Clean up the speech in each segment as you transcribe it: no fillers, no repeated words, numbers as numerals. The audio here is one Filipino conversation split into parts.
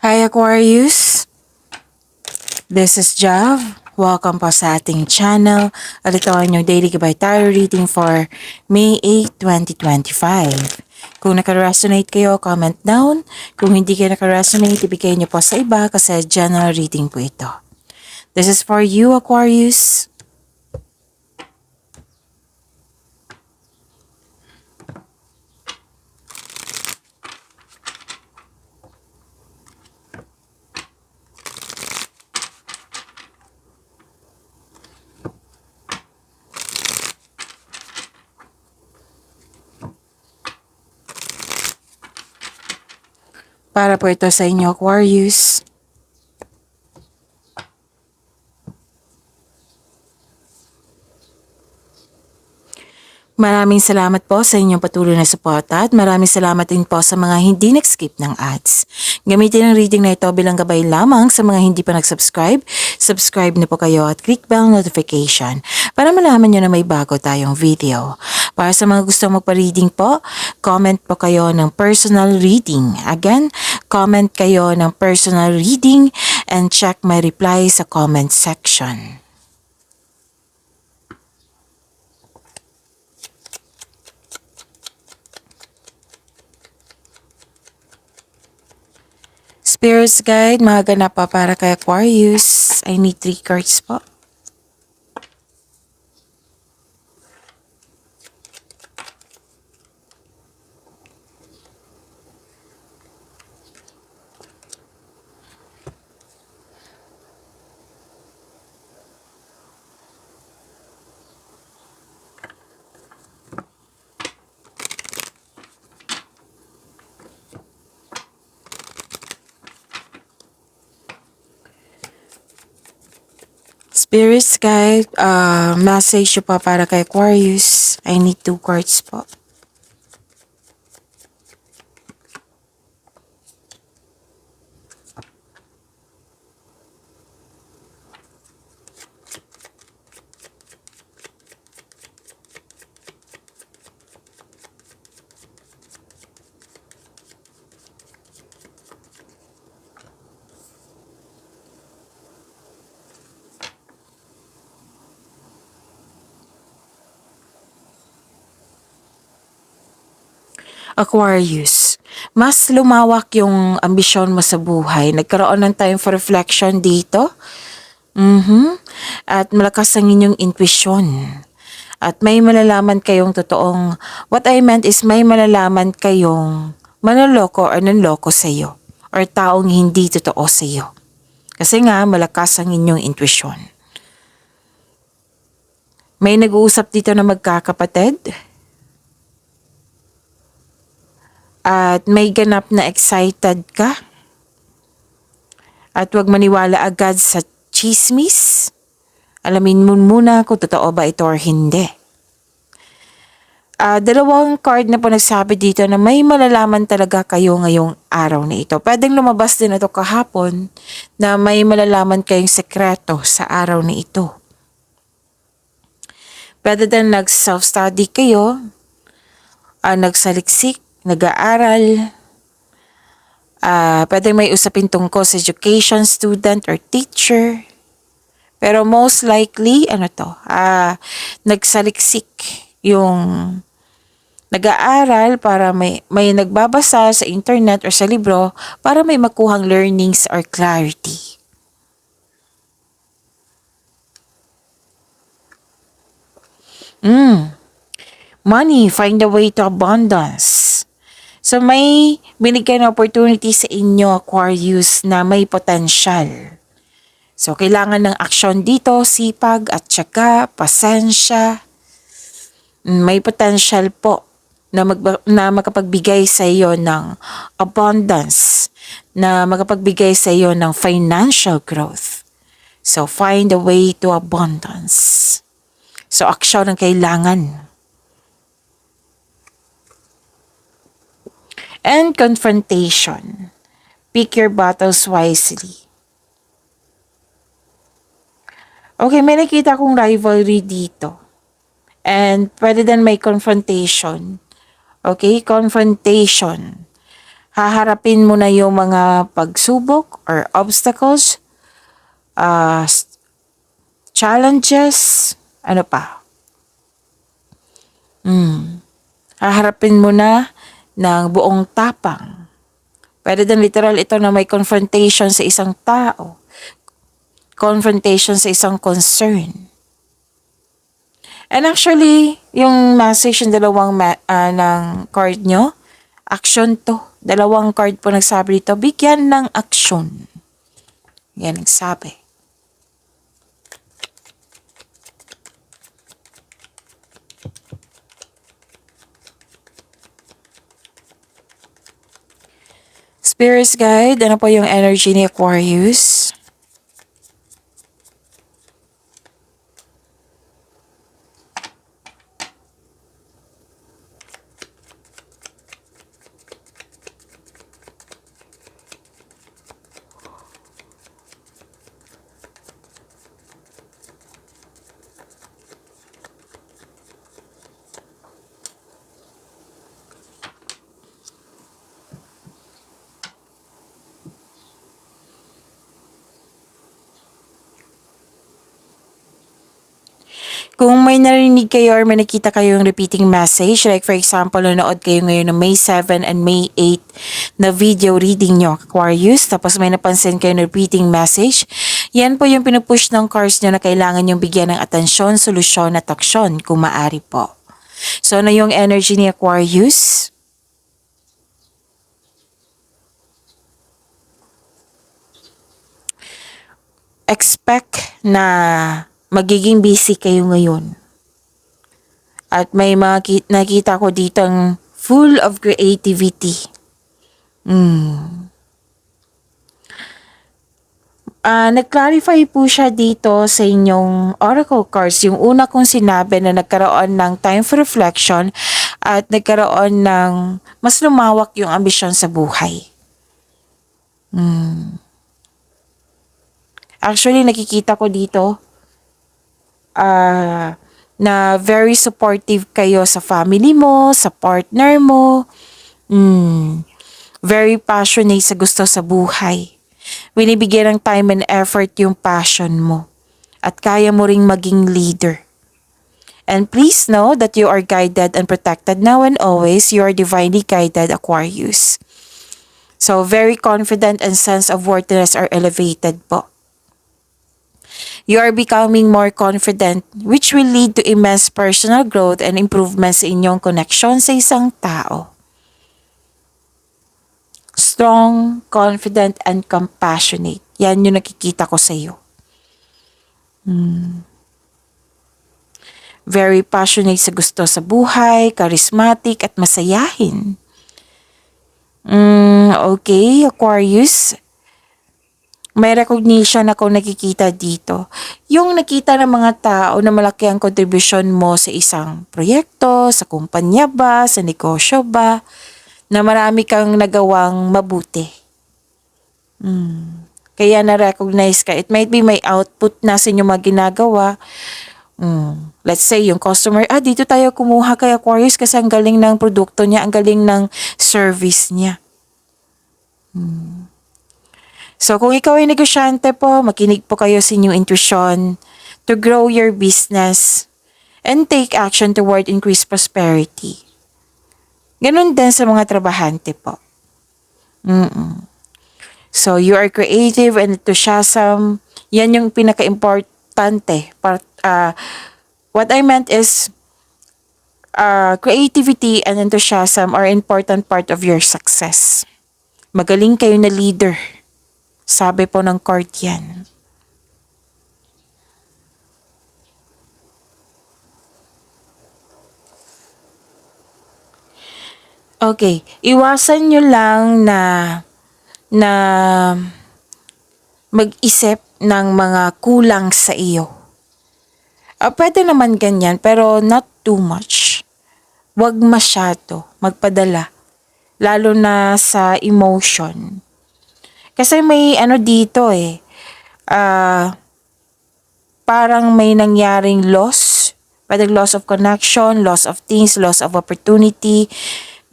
Hi Aquarius, this is Jav. Welcome po sa ating channel. At ito ang inyong daily gabay tarot reading for May 8, 2025. Kung naka-resonate kayo, comment down. Kung hindi kayo naka-resonate, ibigay niyo po sa iba kasi general reading po ito. This is for you Aquarius. Para po ito sa inyo Aquarius. Maraming salamat po sa inyong patuloy na suporta at maraming salamat din po sa mga hindi nag-skip ng ads. Gamitin ang reading na ito bilang gabay lamang sa mga hindi pa nag-subscribe. Subscribe na po kayo at click bell notification para malaman nyo na may bago tayong video. Para sa mga gustong magpa-reading po, comment po kayo ng personal reading. Again, comment kayo ng personal reading and check my reply sa comment section. Spirits Guide, mga ganap pa para kay Aquarius. I need 3 cards po. Spirits Guide, message pa para kay Aquarius. I need 2 cards po. Aquarius, mas lumawak yung ambisyon mo sa buhay. Nagkaroon ng time for reflection dito. At malakas ang inyong intuition. At may malalaman kayong totoong, what I meant is may malalaman kayong manloloko or nanloko sa iyo. Or taong hindi totoo sa iyo. Kasi nga, malakas ang inyong intuition. May nag-uusap dito na magkakapatid. At may ganap na excited ka. At huwag maniwala agad sa chismis. Alamin mo muna kung totoo ba ito or hindi. Dalawang card na po nagsabi dito na may malalaman talaga kayo ngayong araw na ito. Pwedeng lumabas din ito kahapon na may malalaman kayong sekreto sa araw na ito. Pwede din nag-self-study kayo, nagsaliksik, nag-aaral, pwede may usapin tungkol sa education, student, or teacher. Pero most likely, nagsaliksik yung nag-aaral para may nagbabasa sa internet or sa libro para may makuhang learnings or clarity. Money, find a way to abundance. So may binigyan na opportunity sa inyo, Aquarius, na may potential. So kailangan ng aksyon dito, sipag at saka pasensya. May potential po na makapagbigay sa iyo ng abundance, na makapagbigay sa iyo ng financial growth. So find a way to abundance. So aksyon ang kailangan. And confrontation. Pick your battles wisely. Okay, may nakita akong rivalry dito. And pwede din may confrontation. Okay, confrontation. Haharapin mo na yung mga pagsubok or obstacles, uh, challenges, ano pa? Haharapin mo na ng buong tapang. Pwede din literal ito na may confrontation sa isang tao. Confrontation sa isang concern. And actually, yung message ng ng card nyo, action to. Dalawang card po nagsabi dito, bigyan ng aksyon. Yan nagsabi. Spirits guide, ano po yung energy ni Aquarius? Kung may narinig kayo or may nakita kayong repeating message, like for example, nanood kayo ngayon ng May 7 and May 8 na video reading nyo, Aquarius, tapos may napansin kayo na repeating message, yan po yung pinupush ng cards nyo na kailangan yung bigyan ng atensyon, solusyon at aksyon kung maaari po. So, ano yung energy ni Aquarius? Expect na magiging busy kayo ngayon. At may nakita ko ditong full of creativity. Nag-clarify po siya dito sa inyong oracle cards. Yung una kong sinabi na nagkaroon ng time for reflection at nagkaroon ng mas lumawak yung ambisyon sa buhay. Actually, nakikita ko dito na very supportive kayo sa family mo, sa partner mo. Very passionate sa gusto sa buhay. Binibigyan ng time and effort yung passion mo. At kaya mo ring maging leader. And please know that you are guided and protected now and always. You are divinely guided, Aquarius. So, very confident and sense of worthiness are elevated po. You are becoming more confident, which will lead to immense personal growth and improvements sa inyong connection sa isang tao. Strong, confident, and compassionate. Yan yung nakikita ko sa iyo. Very passionate sa gusto sa buhay, charismatic, at masayahin. Okay, Aquarius. May recognition ako nakikita dito. Yung nakita ng mga tao na malaki ang kontribusyon mo sa isang proyekto, sa kumpanya ba, sa negosyo ba, na marami kang nagawang mabuti. Kaya na-recognize ka. It might be may output na sa inyong mga ginagawa. Let's say, yung customer, dito tayo kumuha kay Aquarius kasi ang galing ng produkto niya, ang galing ng service niya. So, kung ikaw ay negosyante po, makinig po kayo sa inyong intuition to grow your business and take action toward increased prosperity. Ganun din sa mga trabahante po. So, you are creative and enthusiasm. Yan yung pinaka-importante. What I meant is, creativity and enthusiasm are important part of your success. Magaling kayo na leader. Sabi po ng card yan. Okay, iwasan nyo lang na mag-isip ng mga kulang sa iyo. Pwede naman ganyan, pero not too much. Huwag masyado magpadala, lalo na sa emotion. Kasi may dito parang may nangyaring loss, pwedeng loss of connection, loss of things, loss of opportunity,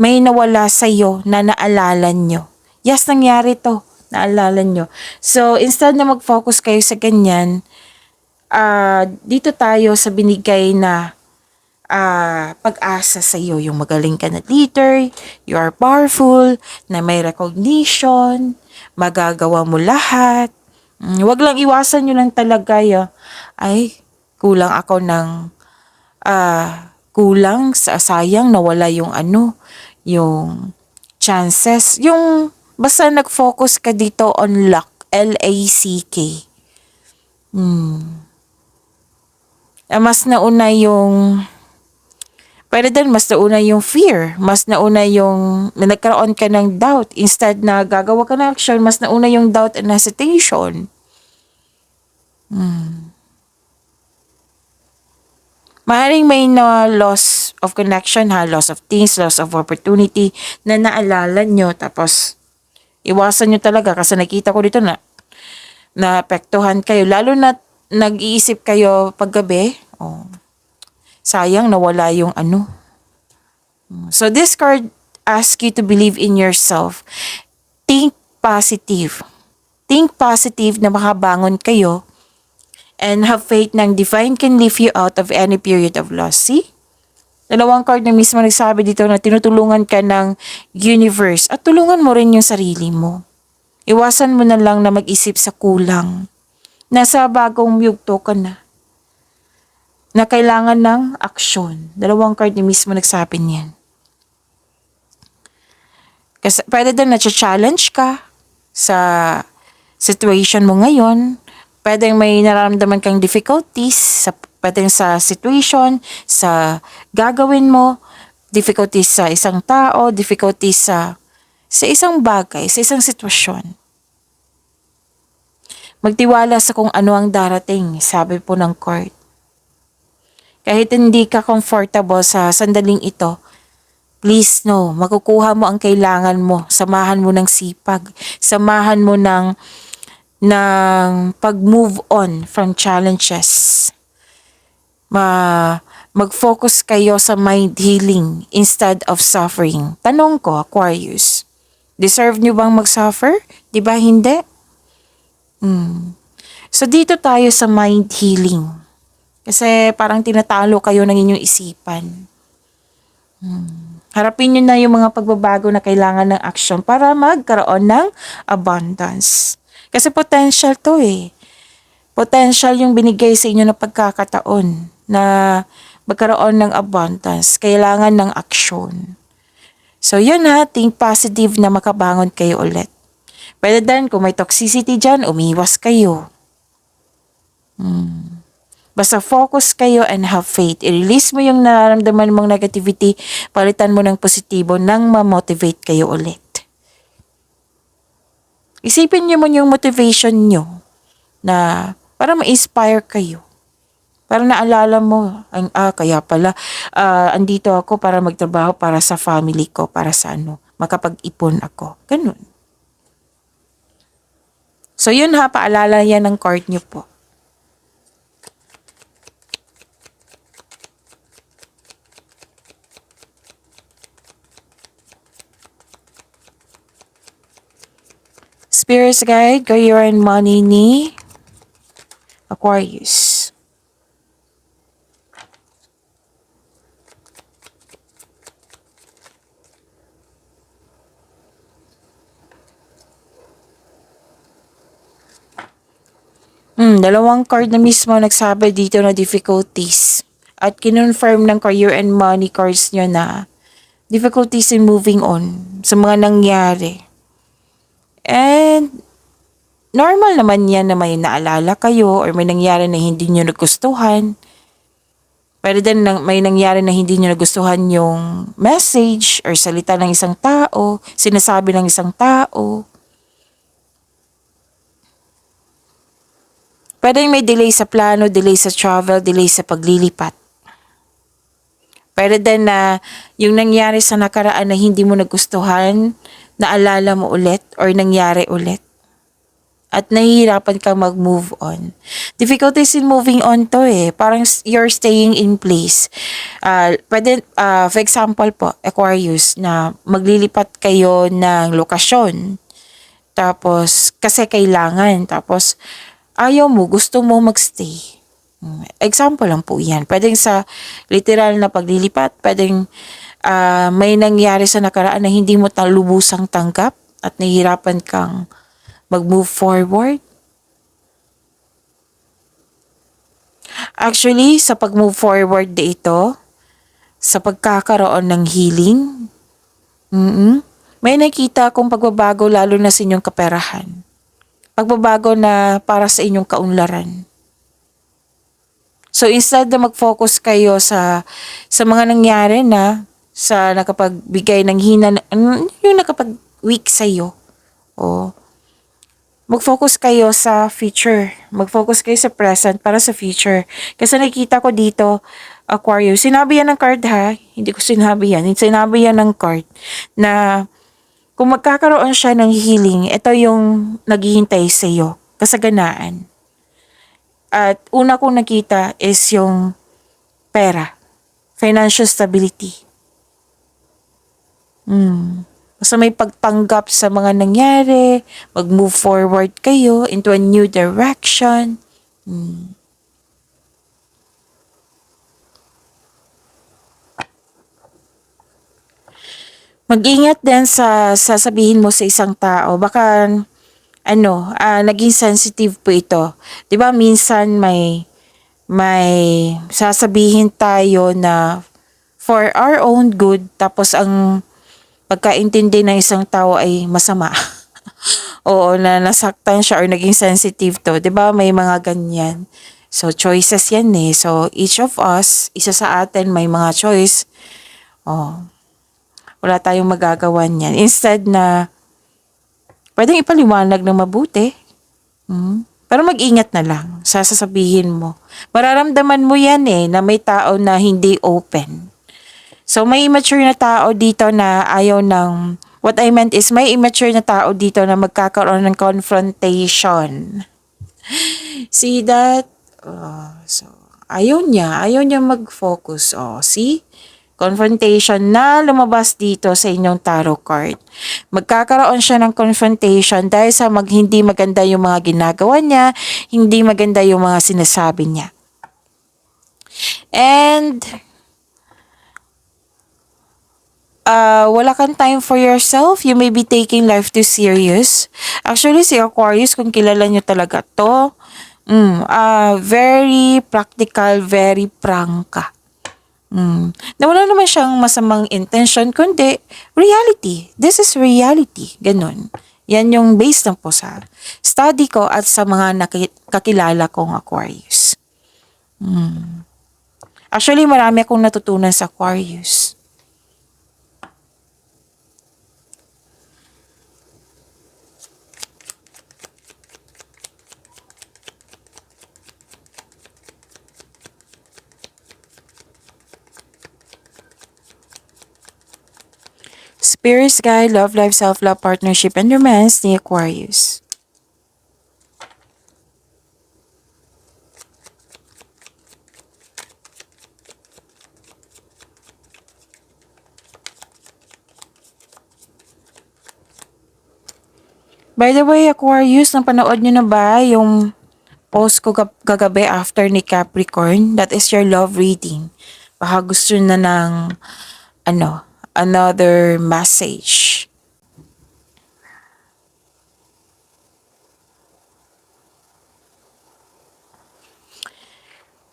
may nawala sa'yo na naalala nyo. Yes, nangyari to. Naalala nyo. So, instead na mag-focus kayo sa ganyan, dito tayo sa binigay na pag-asa sa iyo, yung magaling ka na leader, you are powerful, na may recognition, magagawa mo lahat. Wag lang iwasan nyo lang talaga ay kulang ako ng kulang sa sayang nawala yung yung chances, yung basta nag-focus ka dito on luck, L-A-C-K. Mas nauna yung Pwede din, mas nauna yung fear. Mas nauna yung nagkaroon ka ng doubt. Instead na gagawa ka ng action, mas nauna yung doubt and hesitation. Maaaring may loss of connection, loss of things, loss of opportunity na naalala nyo. Tapos, iwasan nyo talaga kasi nakita ko dito na naapektuhan kayo. Lalo na nag-iisip kayo paggabi. Sayang nawala yung So this card asks you to believe in yourself. Think positive. Think positive na makabangon kayo and have faith ng divine can lift you out of any period of loss. See? Dalawang card na mismo nagsabi dito na tinutulungan ka ng universe at tulungan mo rin yung sarili mo. Iwasan mo na lang na mag-isip sa kulang. Nasa bagong yugto ka na kailangan ng aksyon. Dalawang card ni mismo nagsabi niyan. Kasi pwede din na-challenge ka sa situation mo ngayon. Pwede may nararamdaman kang difficulties, pwede sa situation, sa gagawin mo, difficulties sa isang tao, difficulties sa isang bagay, sa isang sitwasyon. Magtiwala sa kung ano ang darating, sabi po ng card. Kahit hindi ka comfortable sa sandaling ito, please know, makukuha mo ang kailangan mo. Samahan mo ng sipag. Samahan mo ng pag-move on from challenges. Mag-focus kayo sa mind healing instead of suffering. Tanong ko, Aquarius, deserve nyo bang mag-suffer? Diba hindi? So dito tayo sa mind healing. Kasi parang tinatalo kayo ng inyong isipan. Harapin nyo na yung mga pagbabago na kailangan ng action para magkaroon ng abundance. Kasi potential to Potential yung binigay sa inyo na pagkakataon na magkaroon ng abundance. Kailangan ng action. So yun think positive na makabangon kayo ulit. Pwede din kung may toxicity dyan, umiwas kayo. Basta focus kayo and have faith. I-release mo yung nararamdaman mong negativity, palitan mo ng positibo nang ma-motivate kayo ulit. Isipin niyo mo yung motivation nyo na para ma-inspire kayo. Para naalala mo, kaya pala, andito ako para magtrabaho para sa family ko, para sa makapag-ipon ako. Ganun. So yun paalala yan ng card nyo po. Spirit's Guide, Career and Money ni Aquarius. Dalawang card na mismo nagsabi dito na difficulties. At kinonfirm ng Career and Money cards nyo na difficulties in moving on sa mga nangyari. And normal naman yan na may naalala kayo or may nangyari na hindi nyo nagustuhan. Pwede din may nangyari na hindi nyo nagustuhan yung message or salita ng isang tao, sinasabi ng isang tao. Pwede may delay sa plano, delay sa travel, delay sa paglilipat. Pwede din na yung nangyari sa nakaraan na hindi mo nagustuhan, naalala mo ulit or nangyari ulit. at nahihirapan kang mag-move on. Difficulties in moving on to eh. Parang you're staying in place. For example po, Aquarius, na maglilipat kayo ng lokasyon. Tapos, kasi kailangan. Tapos, ayaw mo, gusto mo magstay. Example lang po yan. Pwedeng sa literal na paglilipat, pwedeng may nangyari sa nakaraan na hindi mo lubusang tanggap at nahihirapan kang mag-move forward. Actually, sa pag-move forward dito, sa pagkakaroon ng healing, may nakita akong pagbabago lalo na sa inyong kaperahan. Pagbabago na para sa inyong kaunlaran. So instead na mag-focus kayo sa mga nangyari na sa nakapagbigay ng hina, yung nakapag-weak sa'yo. O, mag-focus kayo sa future. Mag-focus kayo sa present para sa future. Kasi nakikita ko dito, Aquarius, sinabi yan ng card ha, hindi ko sinabi yan. Sinabi yan ng card na kung magkakaroon siya ng healing, ito yung naghihintay sa'yo. Kasaganaan. At una kong nakita is yung pera. Financial stability. Basta may pagtanggap sa mga nangyari, mag-move forward kayo into a new direction. Mag-ingat din sa sasabihin mo sa isang tao. Baka naging sensitive po ito. 'Di ba minsan may sasabihin tayo na for our own good tapos ang pagkaintindi ng isang tao ay masama. Oo, na nasaktan siya or naging sensitive to. 'Di ba may mga ganyan. So choices yan eh. So each of us, isa sa atin may mga choice. Wala tayong magagawa niyan. Instead na pwedeng ipaliwanag ng mabuti. Pero mag-ingat na lang sa sasabihin mo. Mararamdaman mo yan eh, na may tao na hindi open. So may immature na tao dito na ayaw ng, what I meant is may immature na tao dito na magkakaroon ng confrontation. See that? So ayaw niya mag-focus. See? Confrontation na lumabas dito sa inyong tarot card. Magkakaroon siya ng confrontation dahil sa hindi maganda yung mga ginagawa niya, hindi maganda yung mga sinasabi niya. And wala kang time for yourself. You may be taking life too serious. Actually, si Aquarius, kung kilala niyo talaga to, very practical, very prangka. Na wala naman siyang masamang intention, kundi reality. This is reality. Ganun. Yan yung based lang po sa study ko at sa mga kakilala kong Aquarius. Actually, marami akong natutunan sa Aquarius. Spirits guide, love, life, self-love, partnership, and romance ni Aquarius. By the way, Aquarius, napanood nyo na ba yung post ko kagabi after ni Capricorn? That is your love reading. Baka gusto na ng another message.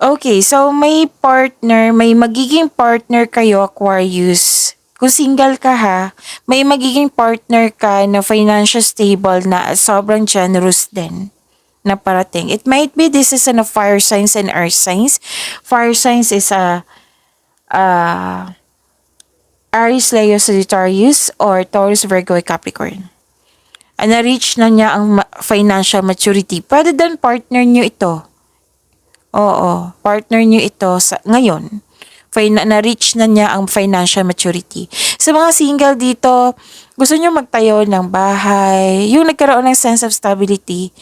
Okay, so may magiging partner kayo, Aquarius. Kung single ka ha, may magiging partner ka na financial stable na at sobrang generous din na parating. It might be this is a fire signs and earth signs. Fire signs is Aries, Leo, Sagittarius, or Taurus, Virgo, Capricorn. Na-reach na niya ang financial maturity. Pwede din partner nyo ito. Oo, partner nyo ito ngayon. na-reach na niya ang financial maturity. Sa mga single dito, gusto niyo magtayo ng bahay, yung nagkaroon ng sense of stability,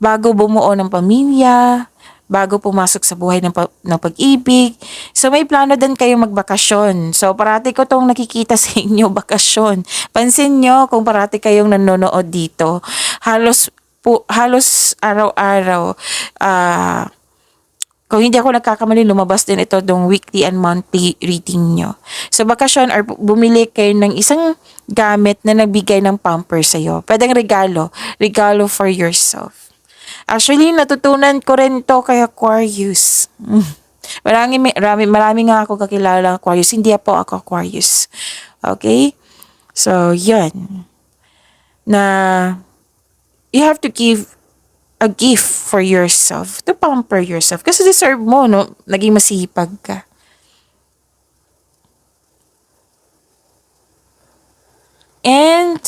bago bumuo ng pamilya, bago pumasok sa buhay ng pag-ibig. So, may plano din kayong magbakasyon. So, parati ko tong nakikita sa inyo, bakasyon. Pansin nyo kung parati kayong nanonood dito. Halos araw-araw, kung hindi ako nagkakamali, lumabas din ito dong weekly and monthly reading nyo. So, bakasyon or bumili kayo ng isang gamit na nagbigay ng pamper sa'yo. Pwedeng regalo for yourself. Actually, natutunan ko rin to kay Aquarius. Marami nga ako kakilala Aquarius. Hindi po ako Aquarius. Okay? So, yun. Na, you have to give a gift for yourself. To pamper yourself. Kasi deserve mo, no? Naging masipag ka. And,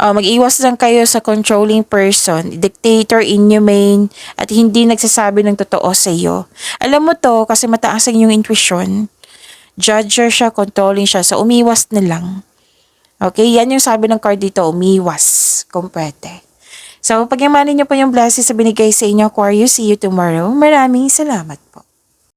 mag-iwas lang kayo sa controlling person, dictator, inhumane, at hindi nagsasabi ng totoo sa iyo. Alam mo to kasi mataas ang iyong intuition. Judger siya, controlling siya, so umiwas na lang. Okay, yan yung sabi ng card dito, umiwas kung pwede. So, pagyamanin niyo po yung blessings sa binigay sa inyo, Aquarius. See you tomorrow. Maraming salamat po.